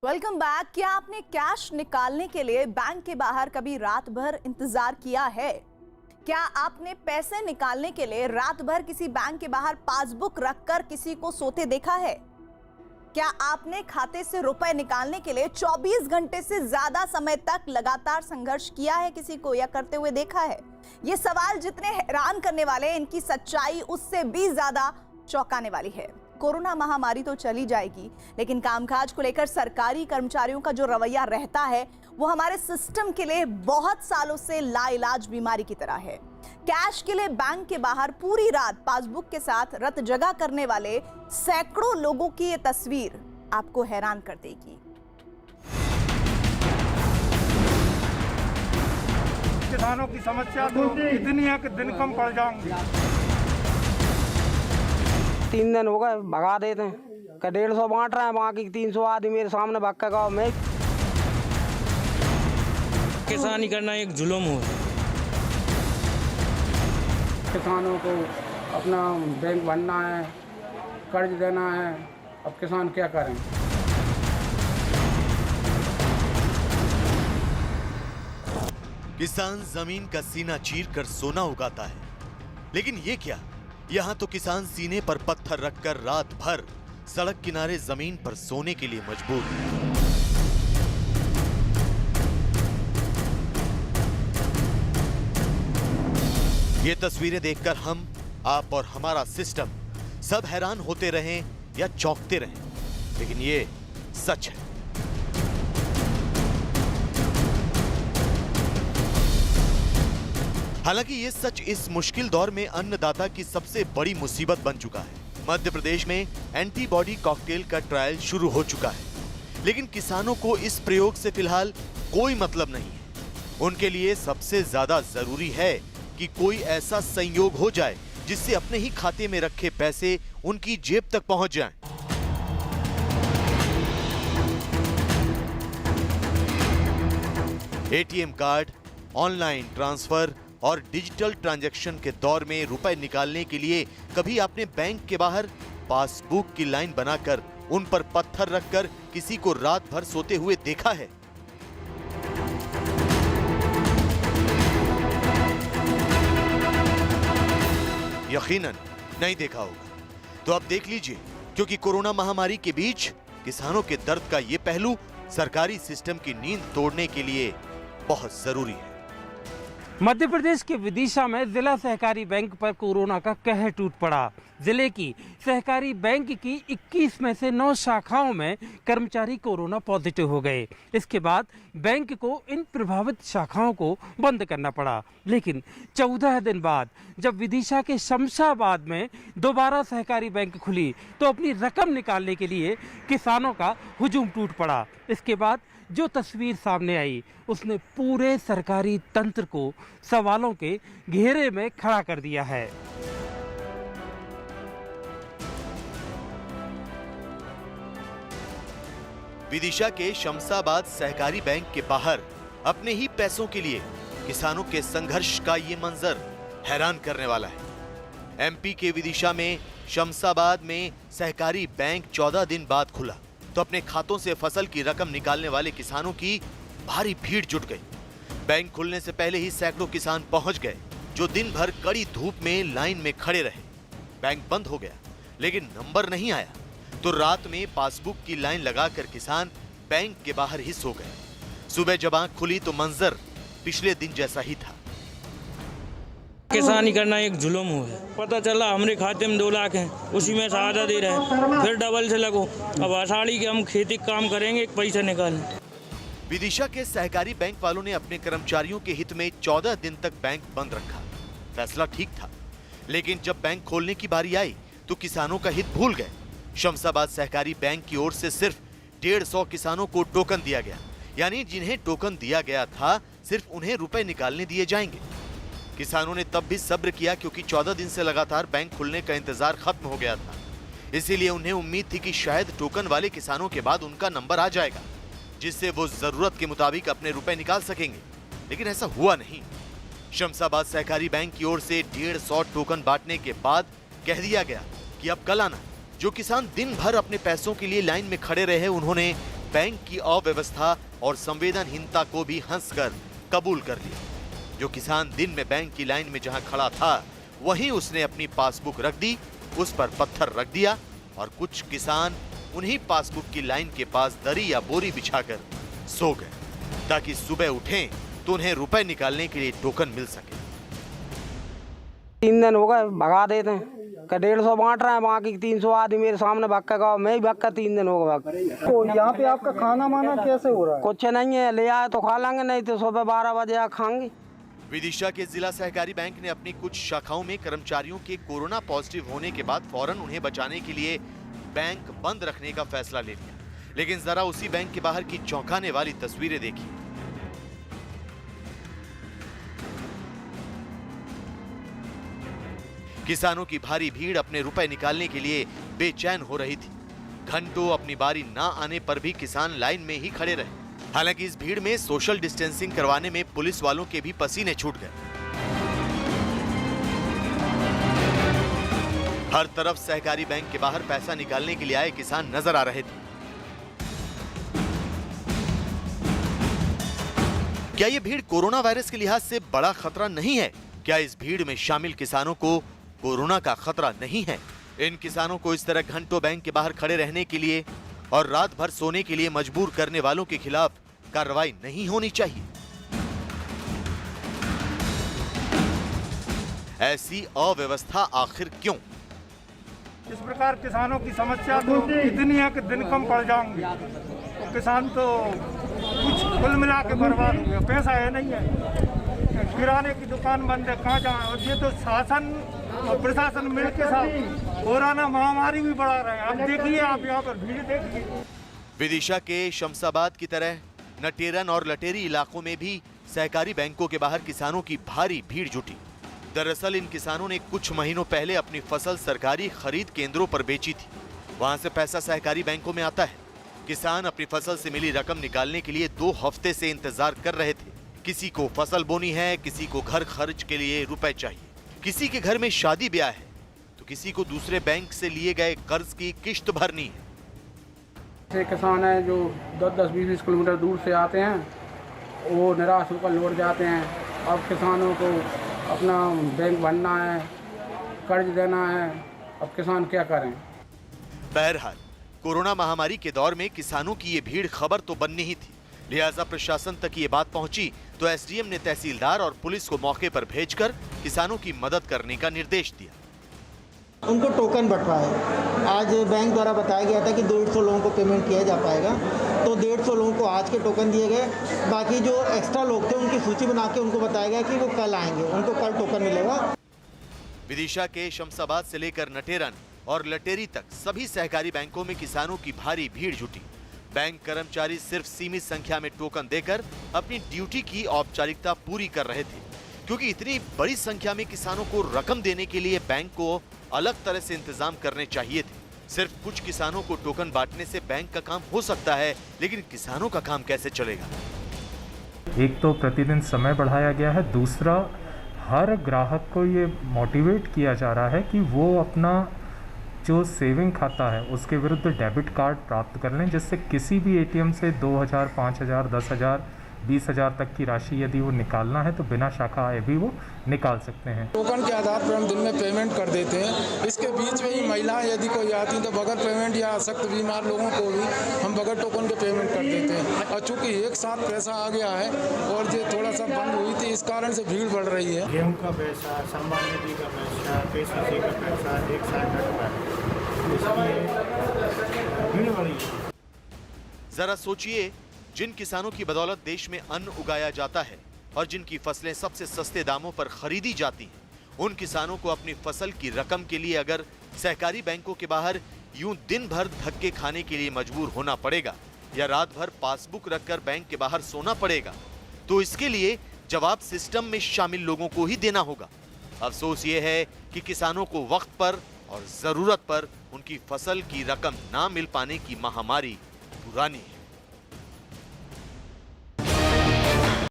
Welcome back. क्या आपने cash निकालने के लिए बैंक के बाहर कभी रात भर इंतजार किया है? क्या आपने पैसे निकालने के लिए रात भर किसी बैंक के बाहर पासबुक रखकर किसी को सोते देखा है? क्या आपने खाते से रुपए निकालने के लिए 24 घंटे से ज्यादा समय तक लगातार संघर्ष किया है किसी को या करते हुए देखा है? ये सवाल जितने हैरान करने वाले हैं, इनकी सच्चाई उससे भी ज्यादा चौंकाने वाली है। कोरोना महामारी तो चली जाएगी, लेकिन कामकाज को लेकर सरकारी कर्मचारियों का जो रवैया रहता है वो हमारे सिस्टम के लिए बहुत सालों से लाइलाज बीमारी की तरह है। कैश के लिए बैंक के बाहर पूरी रात पासबुक के साथ रत जगह करने वाले सैकड़ों लोगों की ये तस्वीर आपको हैरान कर देगी। किसानों की समस्या तो इतनी है कि दिन कम पड़ जाएंगे। 3 दिन हो गए, भगा देते हैं। 150 बांट रहे हैं, बाकी 300 आदमी मेरे सामने भाग के गाँव में। किसानी करना एक जुल्म हो। किसानों को अपना बैंक भरना है, कर्ज देना है, अब किसान क्या करें? किसान जमीन का सीना चीर कर सोना उगाता है, लेकिन ये क्या, यहाँ तो किसान सीने पर पत्थर रखकर रात भर सड़क किनारे जमीन पर सोने के लिए मजबूर है। ये तस्वीरें देखकर हम, आप और हमारा सिस्टम सब हैरान होते रहें या चौंकते रहें, लेकिन ये सच है। हालांकि ये सच इस मुश्किल दौर में अन्नदाता की सबसे बड़ी मुसीबत बन चुका है। मध्य प्रदेश में एंटीबॉडी कॉकटेल का ट्रायल शुरू हो चुका है, लेकिन किसानों को इस प्रयोग से फिलहाल कोई मतलब नहीं है। उनके लिए सबसे ज्यादा जरूरी है कि कोई ऐसा संयोग हो जाए जिससे अपने ही खाते में रखे पैसे उनकी जेब तक पहुंच जाएं। एटीएम कार्ड, ऑनलाइन ट्रांसफर और डिजिटल ट्रांजैक्शन के दौर में रुपए निकालने के लिए कभी आपने बैंक के बाहर पासबुक की लाइन बनाकर उन पर पत्थर रखकर किसी को रात भर सोते हुए देखा है? यकीनन नहीं देखा होगा। तो अब देख लीजिए, क्योंकि कोरोना महामारी के बीच किसानों के दर्द का ये पहलू सरकारी सिस्टम की नींद तोड़ने के लिए बहुत जरूरी है। मध्य प्रदेश के विदिशा में जिला सहकारी बैंक पर कोरोना का कहर टूट पड़ा। जिले की सहकारी बैंक की 21 में से 9 शाखाओं में कर्मचारी कोरोना पॉजिटिव हो गए। इसके बाद बैंक को इन प्रभावित शाखाओं को बंद करना पड़ा। लेकिन 14 दिन बाद जब विदिशा के शमशाबाद में दोबारा सहकारी बैंक खुली तो अपनी रकम निकालने के लिए किसानों का हुजूम टूट पड़ा। इसके बाद जो तस्वीर सामने आई उसने पूरे सरकारी तंत्र को सवालों के घेरे में खड़ा कर दिया है। विदिशा के शमशाबाद सहकारी बैंक के बाहर अपने ही पैसों के लिए किसानों के संघर्ष का ये मंजर हैरान करने वाला है। एमपी के विदिशा में शमशाबाद में सहकारी बैंक 14 दिन बाद खुला तो अपने खातों से फसल की रकम निकालने वाले किसानों की भारी भीड़ जुट गई। बैंक खुलने से पहले ही सैकड़ों किसान पहुंच गए, जो दिन भर कड़ी धूप में लाइन में खड़े रहे। बैंक बंद हो गया, लेकिन नंबर नहीं आया, तो रात में पासबुक की लाइन लगाकर किसान बैंक के बाहर ही सो गए। सुबह जब आंख खुली तो मंजर पिछले दिन जैसा ही था। किसानी करना एक जुल्म हो है। पता चला हमारे खाते में 2 लाख हैं, उसी में से आधा दे रहे, फिर डबल से लगो। अब आषाढ़ी के हम खेती काम करेंगे, पैसा निकालें। विदिशा के सहकारी बैंक वालों ने अपने कर्मचारियों के हित में 14 दिन तक बैंक बंद रखा। फैसला ठीक था, लेकिन जब बैंक खोलने की बारी आई तो किसानों का हित भूल गए। शमशाबाद सहकारी बैंक की ओर से सिर्फ 150 किसानों को टोकन दिया गया, यानी जिन्हें टोकन दिया गया था सिर्फ उन्हें रुपए निकालने दिए जाएंगे। किसानों ने तब भी सब्र किया, क्योंकि 14 दिन से लगातार बैंक खुलने का इंतजार खत्म हो गया था। इसीलिए उन्हें उम्मीद थी कि शायद टोकन वाले किसानों के बाद उनका नंबर आ जाएगा, जिससे वो जरूरत के मुताबिक अपने रुपए निकाल सकेंगे। लेकिन ऐसा हुआ नहीं। शमशाबाद सहकारी बैंक की ओर से 150 टोकन बांटने के बाद कह दिया गया कि अब कल आना। जो किसान दिन भर अपने पैसों के लिए लाइन में खड़े रहे, उन्होंने बैंक की अव्यवस्था और संवेदनहीनता को भी हंसकर कबूल कर लिया। जो किसान दिन में बैंक की लाइन में जहां खड़ा था, वहीं उसने अपनी पासबुक रख दी, उस पर पत्थर रख दिया और कुछ किसान उन्हीं पासबुक की लाइन के पास दरी या बोरी बिछाकर सो गए, ताकि सुबह उठें तो उन्हें रुपए निकालने के लिए टोकन मिल सके। 3 दिन हो गए, भगा देते हैं। 150 बांट रहे हैं, बाकी 300 आदमी मेरे सामने भक्का का, मैं ही भक्का 3 दिन हो गए। तो यहाँ पे आपका खाना माना कैसे हो रहा है? कुछ नहीं है, ले आए तो खा लेंगे, नहीं तो सुबह 12 बजे आ खाएंगे। विदिशा के जिला सहकारी बैंक ने अपनी कुछ शाखाओं में कर्मचारियों के कोरोना पॉजिटिव होने के बाद फौरन उन्हें बचाने के लिए बैंक बंद रखने का फैसला ले लिया। लेकिन जरा उसी बैंक के बाहर की चौंकाने वाली तस्वीरें देखिए। किसानों की भारी भीड़ अपने रुपए निकालने के लिए बेचैन हो रही थी। घंटों अपनी बारी ना आने पर भी किसान लाइन में ही खड़े रहे। हालांकि इस भीड़ में सोशल डिस्टेंसिंग करवाने में पुलिस वालों के भी पसीने छूट गए। हर तरफ सहकारी बैंक के बाहर पैसा निकालने के लिए आए किसान नजर आ रहे थे। क्या यह भीड़ कोरोना वायरस के लिहाज से बड़ा खतरा नहीं है? क्या इस भीड़ में शामिल किसानों को कोरोना का खतरा नहीं है? इन किसानों को इस तरह घंटों बैंक के बाहर खड़े रहने के लिए और रात भर सोने के लिए मजबूर करने वालों के खिलाफ कार्रवाई नहीं होनी चाहिए? ऐसी अव्यवस्था आखिर क्यों? इस प्रकार किसानों की समस्या तो इतनी है कि दिन कम पड़ जाएंगे। तो किसान तो कुछ कुल मिला के बर्बाद हो गया, पैसा है नहीं है। किराने की दुकान बंद है, कहाँ जाए? और ये तो शासन और प्रशासन मिलकर साथ कोरोना महामारी भी बढ़ा रहे हैं। अब देखिए, आप यहाँ पर भीड़ देखिए। विदिशा के शमशाबाद की तरह नटेरन और लटेरी इलाकों में भी सहकारी बैंकों के बाहर किसानों की भारी भीड़ जुटी। दरअसल इन किसानों ने कुछ महीनों पहले अपनी फसल सरकारी खरीद केंद्रों पर बेची थी। वहां से पैसा सहकारी बैंकों में आता है। किसान अपनी फसल से मिली रकम निकालने के लिए 2 हफ्ते से इंतजार कर रहे थे। किसी को फसल बोनी है, किसी को घर खर्च के लिए रुपए चाहिए, किसी के घर में शादी ब्याह है, तो किसी को दूसरे बैंक से लिए गए कर्ज की किश्त भरनी है। ऐसे किसान हैं जो 10-10, 20-20 किलोमीटर दूर से आते हैं, वो निराश होकर लौट जाते हैं। अब किसानों को अपना बैंक भरना है, कर्ज देना है, अब किसान क्या करें? बहरहाल कोरोना महामारी के दौर में किसानों की ये भीड़ खबर तो बननी ही थी। लिहाजा प्रशासन तक ये बात पहुंची तो एसडीएम ने तहसीलदार और पुलिस को मौके पर भेजकर किसानों की मदद करने का निर्देश दिया। उनको टोकन बंटवाए। आज बैंक द्वारा बताया गया था कि 150 लोगों को पेमेंट किया जा पाएगा, तो 150 लोगों को आज के टोकन दिए गए। बाकी जो एक्स्ट्रा लोग थे उनकी सूची बना के उनको बताया गया कि वो कल आएंगे, उनको कल टोकन मिलेगा। विदिशा के शमशाबाद से लेकर नटेरन और लटेरी तक सभी सहकारी बैंकों में किसानों की भारी भीड़ जुटी। बैंक कर्मचारी सिर्फ सीमित संख्या में टोकन देकर अपनी ड्यूटी की औपचारिकता पूरी कर रहे थे, क्योंकि इतनी बड़ी संख्या में किसानों को रकम देने के लिए बैंक को अलग तरह से इंतजाम करने चाहिए थे। सिर्फ कुछ किसानों को टोकन बांटने से बैंक का काम हो सकता है, लेकिन किसानों का काम कैसे चलेगा? एक तो प्रतिदिन समय बढ़ाया गया है, दूसरा हर ग्राहक को ये मोटिवेट किया जा रहा है कि वो अपना जो सेविंग खाता है उसके विरुद्ध डेबिट कार्ड प्राप्त कर लें, जिससे किसी भी एटीएम से 2000, 5000, 10,000, 20,000 तक की राशि यदि वो निकालना है तो बिना शाखा आए भी वो निकाल सकते हैं। टोकन के आधार पर हम दिन में पेमेंट कर देते हैं। इसके बीच में ही महिलाएं यदि कोई आती तो बगैर पेमेंट या सख्त बीमार लोगों को भी हम बगैर टोकन के पेमेंट कर देते हैं। और चूँकि एक साथ पैसा आ गया है और ये थोड़ा सा बंद हुई थी, इस कारण से भीड़ बढ़ रही है। गेहूँ का पैसा, सम्मान निधि का पैसा, KCC का पैसा एक साथ कटवा है, भीड़ बढ़ी। जरा सोचिए, जिन किसानों की बदौलत देश में अन्न उगाया जाता है और जिनकी फसलें सबसे सस्ते दामों पर खरीदी जाती हैं, उन किसानों को अपनी फसल की रकम के लिए अगर सहकारी बैंकों के बाहर यूं दिन भर धक्के खाने के लिए मजबूर होना पड़ेगा या रात भर पासबुक रखकर बैंक के बाहर सोना पड़ेगा, तो इसके लिए जवाब सिस्टम में शामिल लोगों को ही देना होगा। अफसोस ये है कि किसानों को वक्त पर और जरूरत पर उनकी फसल की रकम ना मिल पाने की महामारी पुरानी है।